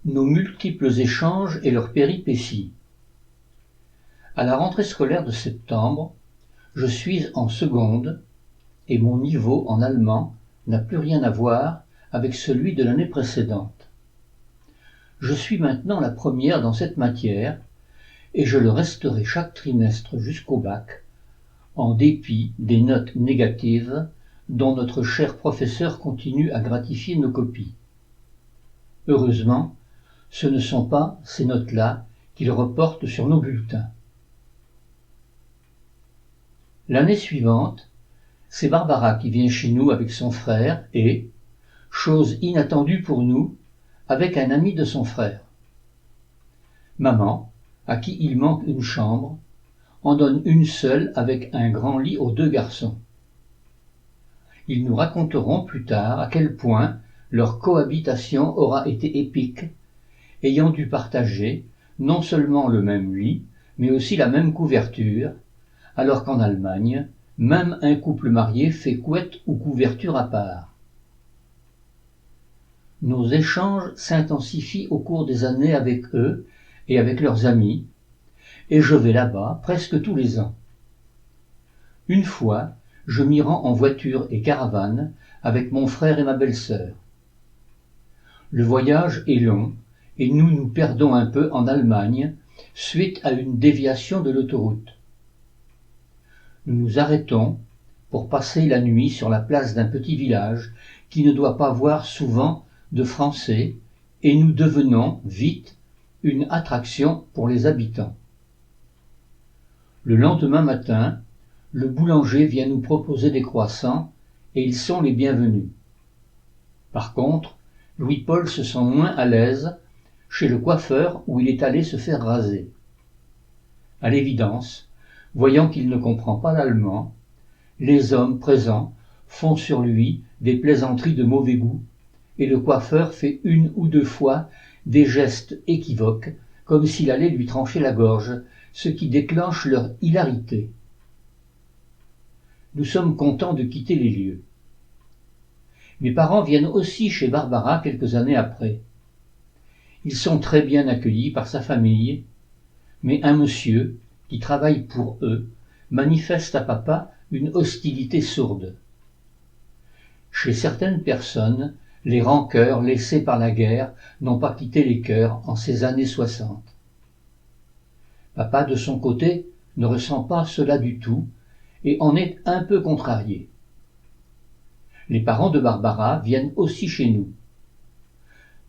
nos multiples échanges et leurs péripéties. À la rentrée scolaire de septembre, je suis en seconde et mon niveau en allemand n'a plus rien à voir avec celui de l'année précédente. Je suis maintenant la première dans cette matière et je le resterai chaque trimestre jusqu'au bac, en dépit des notes négatives dont notre cher professeur continue à gratifier nos copies. Heureusement, ce ne sont pas ces notes-là qu'il reporte sur nos bulletins. L'année suivante, c'est Barbara qui vient chez nous avec son frère et, chose inattendue pour nous, avec un ami de son frère. Maman, à qui il manque une chambre, en donne une seule avec un grand lit aux 2 garçons. Ils nous raconteront plus tard à quel point leur cohabitation aura été épique, ayant dû partager non seulement le même lit, mais aussi la même couverture, alors qu'en Allemagne, même un couple marié fait couette ou couverture à part. Nos échanges s'intensifient au cours des années avec eux et avec leurs amis, et je vais là-bas presque tous les ans. Une fois, je m'y rends en voiture et caravane avec mon frère et ma belle-sœur. Le voyage est long et nous nous perdons un peu en Allemagne suite à une déviation de l'autoroute. Nous nous arrêtons pour passer la nuit sur la place d'un petit village qui ne doit pas voir souvent de Français et nous devenons vite une attraction pour les habitants. Le lendemain matin, le boulanger vient nous proposer des croissants et ils sont les bienvenus. Par contre, Louis-Paul se sent moins à l'aise chez le coiffeur où il est allé se faire raser. À l'évidence, voyant qu'il ne comprend pas l'allemand, les hommes présents font sur lui des plaisanteries de mauvais goût et le coiffeur fait 1 ou 2 fois des gestes équivoques comme s'il allait lui trancher la gorge, ce qui déclenche leur hilarité. Nous sommes contents de quitter les lieux. Mes parents viennent aussi chez Barbara quelques années après. Ils sont très bien accueillis par sa famille, mais un monsieur, qui travaille pour eux, manifeste à papa une hostilité sourde. Chez certaines personnes, les rancœurs laissées par la guerre n'ont pas quitté les cœurs en ces années 60. Papa, de son côté, ne ressent pas cela du tout et en est un peu contrarié. Les parents de Barbara viennent aussi chez nous.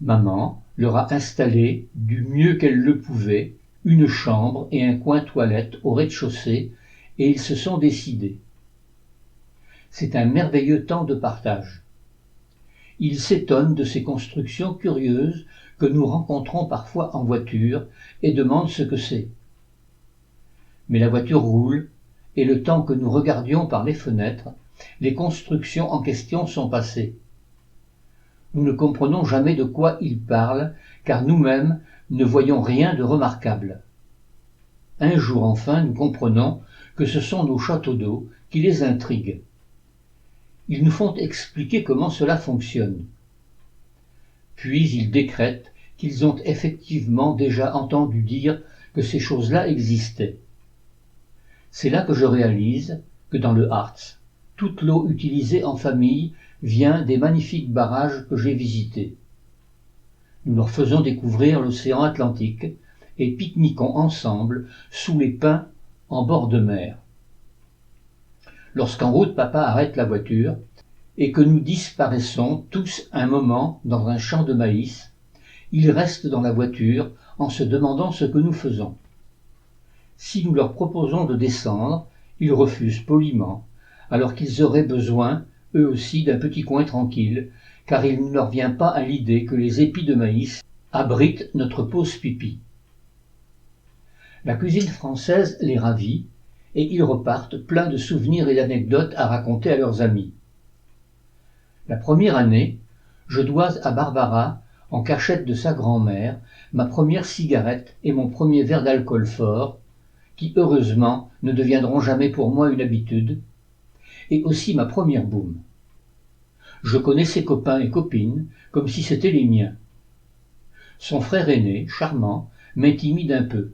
Maman leur a installé, du mieux qu'elle le pouvait, une chambre et un coin toilette au rez-de-chaussée et ils se sont décidés. C'est un merveilleux temps de partage. Ils s'étonnent de ces constructions curieuses que nous rencontrons parfois en voiture et demandent ce que c'est. Mais la voiture roule et le temps que nous regardions par les fenêtres, les constructions en question sont passées. Nous ne comprenons jamais de quoi ils parlent, car nous-mêmes ne voyons rien de remarquable. Un jour enfin, nous comprenons que ce sont nos châteaux d'eau qui les intriguent. Ils nous font expliquer comment cela fonctionne. Puis ils décrètent qu'ils ont effectivement déjà entendu dire que ces choses-là existaient. C'est là que je réalise que dans le Harz, toute l'eau utilisée en famille vient des magnifiques barrages que j'ai visités. Nous leur faisons découvrir l'océan Atlantique et pique-niquons ensemble sous les pins en bord de mer. Lorsqu'en route papa arrête la voiture et que nous disparaissons tous un moment dans un champ de maïs, ils restent dans la voiture en se demandant ce que nous faisons. Si nous leur proposons de descendre, ils refusent poliment, alors qu'ils auraient besoin, eux aussi, d'un petit coin tranquille, car il ne leur vient pas à l'idée que les épis de maïs abritent notre pause pipi. La cuisine française les ravit, et ils repartent pleins de souvenirs et d'anecdotes à raconter à leurs amis. La première année, je dois à Barbara, en cachette de sa grand-mère, ma première cigarette et mon premier verre d'alcool fort, qui heureusement ne deviendront jamais pour moi une habitude, et aussi ma première boum. Je connais ses copains et copines comme si c'étaient les miens. Son frère aîné, charmant, mais timide un peu.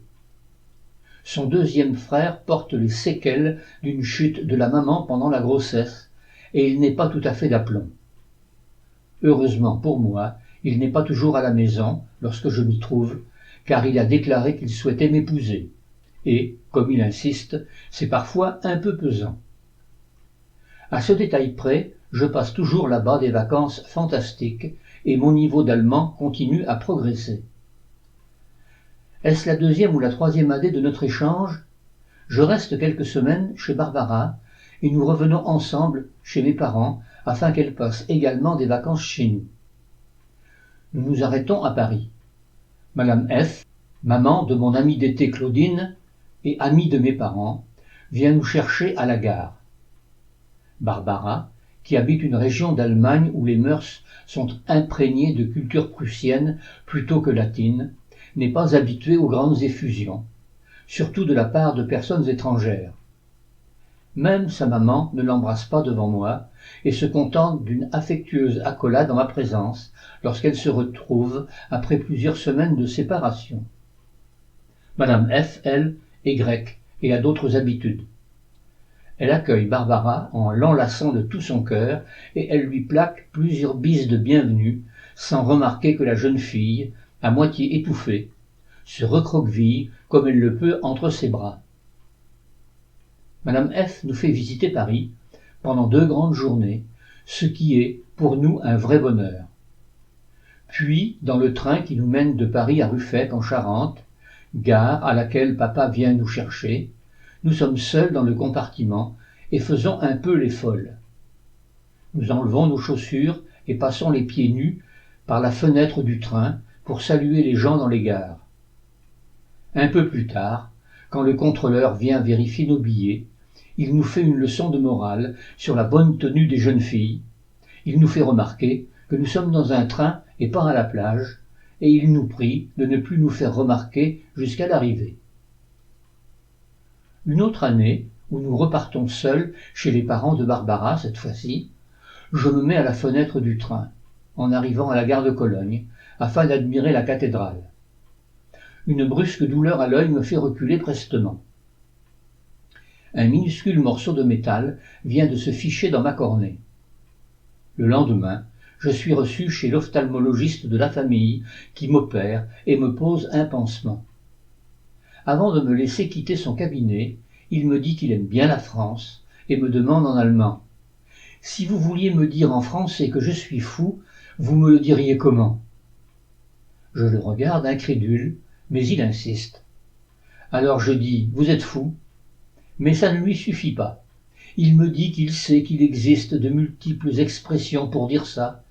Son deuxième frère porte les séquelles d'une chute de la maman pendant la grossesse, et il n'est pas tout à fait d'aplomb. Heureusement pour moi, il n'est pas toujours à la maison lorsque je m'y trouve, car il a déclaré qu'il souhaitait m'épouser. Et, comme il insiste, c'est parfois un peu pesant. À ce détail près, je passe toujours là-bas des vacances fantastiques et mon niveau d'allemand continue à progresser. Est-ce la deuxième ou la troisième année de notre échange? Je reste quelques semaines chez Barbara et nous revenons ensemble chez mes parents afin qu'elle passe également des vacances chez nous. Nous nous arrêtons à Paris. Madame F, maman de mon amie d'été Claudine et amie de mes parents, vient nous chercher à la gare. Barbara, qui habite une région d'Allemagne où les mœurs sont imprégnées de culture prussienne plutôt que latine, n'est pas habituée aux grandes effusions, surtout de la part de personnes étrangères. Même sa maman ne l'embrasse pas devant moi et se contente d'une affectueuse accolade en ma présence lorsqu'elle se retrouve après plusieurs semaines de séparation. Madame F, elle, est grecque et a d'autres habitudes. Elle accueille Barbara en l'enlaçant de tout son cœur et elle lui plaque plusieurs bises de bienvenue sans remarquer que la jeune fille, à moitié étouffée, se recroqueville comme elle le peut entre ses bras. Madame F nous fait visiter Paris pendant 2 grandes journées, ce qui est pour nous un vrai bonheur. Puis, dans le train qui nous mène de Paris à Ruffec en Charente, gare à laquelle papa vient nous chercher, nous sommes seuls dans le compartiment et faisons un peu les folles. Nous enlevons nos chaussures et passons les pieds nus par la fenêtre du train pour saluer les gens dans les gares. Un peu plus tard, quand le contrôleur vient vérifier nos billets, il nous fait une leçon de morale sur la bonne tenue des jeunes filles. Il nous fait remarquer que nous sommes dans un train et pas à la plage, et il nous prie de ne plus nous faire remarquer jusqu'à l'arrivée. Une autre année, où nous repartons seuls chez les parents de Barbara cette fois-ci, je me mets à la fenêtre du train, en arrivant à la gare de Cologne, afin d'admirer la cathédrale. Une brusque douleur à l'œil me fait reculer prestement. Un minuscule morceau de métal vient de se ficher dans ma cornée. Le lendemain, je suis reçu chez l'ophtalmologiste de la famille qui m'opère et me pose un pansement. Avant de me laisser quitter son cabinet, il me dit qu'il aime bien la France et me demande en allemand « Si vous vouliez me dire en français que je suis fou, vous me le diriez comment ?» Je le regarde incrédule, mais il insiste. Alors je dis « Vous êtes fou ?» Mais ça ne lui suffit pas. Il me dit qu'il sait qu'il existe de multiples expressions pour dire ça,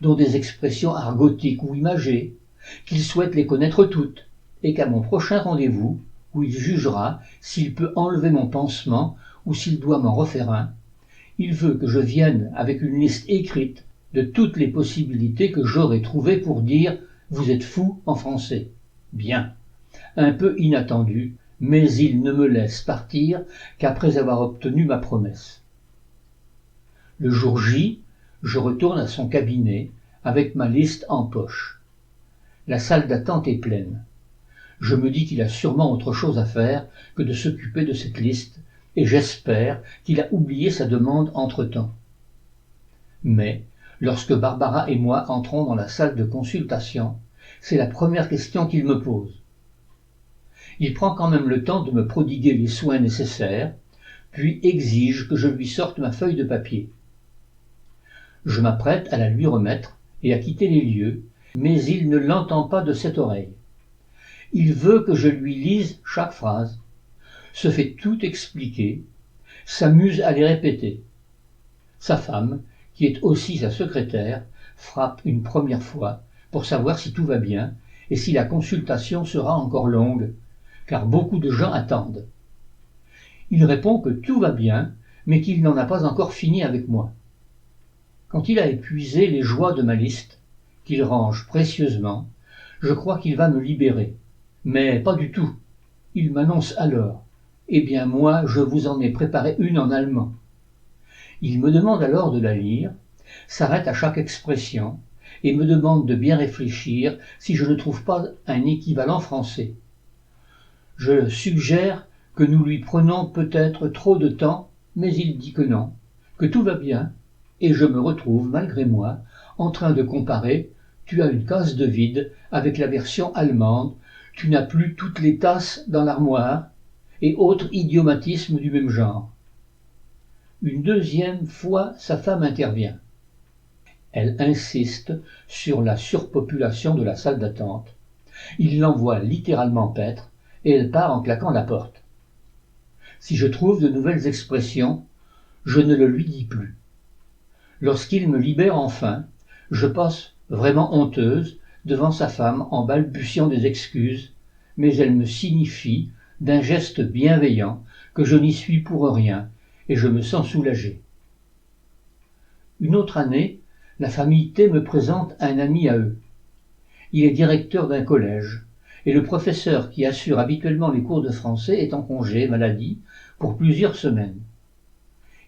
dont des expressions argotiques ou imagées, qu'il souhaite les connaître toutes, et qu'à mon prochain rendez-vous, où il jugera s'il peut enlever mon pansement ou s'il doit m'en refaire un, il veut que je vienne avec une liste écrite de toutes les possibilités que j'aurais trouvées pour dire « Vous êtes fou » en français. Bien. Un peu inattendu, mais il ne me laisse partir qu'après avoir obtenu ma promesse. Le jour J, je retourne à son cabinet avec ma liste en poche. La salle d'attente est pleine. Je me dis qu'il a sûrement autre chose à faire que de s'occuper de cette liste, et j'espère qu'il a oublié sa demande entre-temps. Mais, lorsque Barbara et moi entrons dans la salle de consultation, c'est la première question qu'il me pose. Il prend quand même le temps de me prodiguer les soins nécessaires, puis exige que je lui sorte ma feuille de papier. Je m'apprête à la lui remettre et à quitter les lieux, mais il ne l'entend pas de cette oreille. Il veut que je lui lise chaque phrase, se fait tout expliquer, s'amuse à les répéter. Sa femme, qui est aussi sa secrétaire, frappe une première fois pour savoir si tout va bien et si la consultation sera encore longue, car beaucoup de gens attendent. Il répond que tout va bien, mais qu'il n'en a pas encore fini avec moi. Quand il a épuisé les joies de ma liste, qu'il range précieusement, je crois qu'il va me libérer. Mais pas du tout. Il m'annonce alors « Eh bien moi, je vous en ai préparé une en allemand ». Il me demande alors de la lire, s'arrête à chaque expression et me demande de bien réfléchir si je ne trouve pas un équivalent français. Je suggère que nous lui prenons peut-être trop de temps, mais il dit que non, que tout va bien, et je me retrouve, malgré moi, en train de comparer « tu as une case de vide avec la version allemande, tu n'as plus toutes les tasses dans l'armoire » et autres idiomatismes du même genre. Une deuxième fois, sa femme intervient. Elle insiste sur la surpopulation de la salle d'attente. Il l'envoie littéralement paître, et elle part en claquant la porte. Si je trouve de nouvelles expressions, je ne le lui dis plus. Lorsqu'il me libère enfin, je passe vraiment honteuse devant sa femme en balbutiant des excuses, mais elle me signifie, d'un geste bienveillant, que je n'y suis pour rien, et je me sens soulagé. Une autre année, la famille T me présente un ami à eux. Il est directeur d'un collège, et le professeur qui assure habituellement les cours de français est en congé maladie pour plusieurs semaines.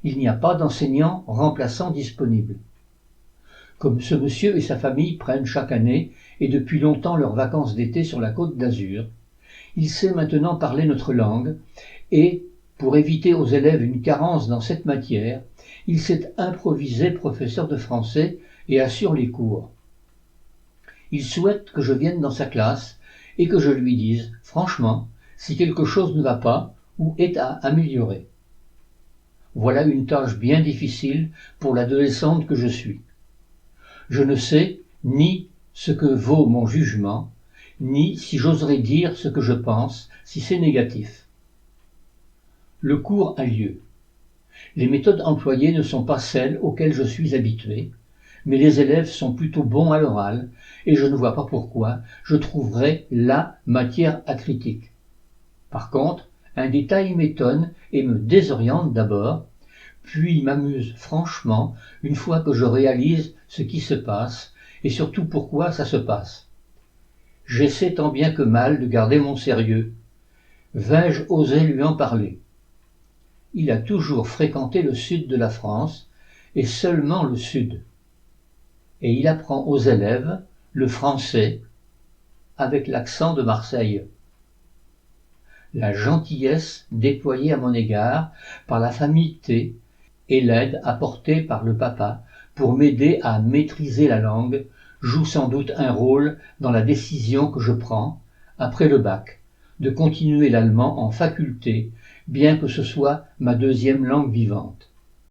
Il n'y a pas d'enseignant remplaçant disponible. Comme ce monsieur et sa famille prennent chaque année et depuis longtemps leurs vacances d'été sur la Côte d'Azur, il sait maintenant parler notre langue et, pour éviter aux élèves une carence dans cette matière, il s'est improvisé professeur de français et assure les cours. Il souhaite que je vienne dans sa classe et que je lui dise, franchement, si quelque chose ne va pas ou est à améliorer. Voilà une tâche bien difficile pour l'adolescente que je suis. Je ne sais ni ce que vaut mon jugement, ni si j'oserais dire ce que je pense, si c'est négatif. Le cours a lieu. Les méthodes employées ne sont pas celles auxquelles je suis habitué, mais les élèves sont plutôt bons à l'oral, et je ne vois pas pourquoi je trouverais la matière à critique. Par contre, un détail m'étonne et me désoriente d'abord, puis m'amuse franchement une fois que je réalise ce qui se passe, et surtout pourquoi ça se passe. J'essaie tant bien que mal de garder mon sérieux. Vais-je oser lui en parler? Il a toujours fréquenté le sud de la France, et seulement le sud. Et il apprend aux élèves le français avec l'accent de Marseille. La gentillesse déployée à mon égard par la famille T et l'aide apportée par le papa pour m'aider à maîtriser la langue joue sans doute un rôle dans la décision que je prends, après le bac, de continuer l'allemand en faculté, bien que ce soit ma deuxième langue vivante.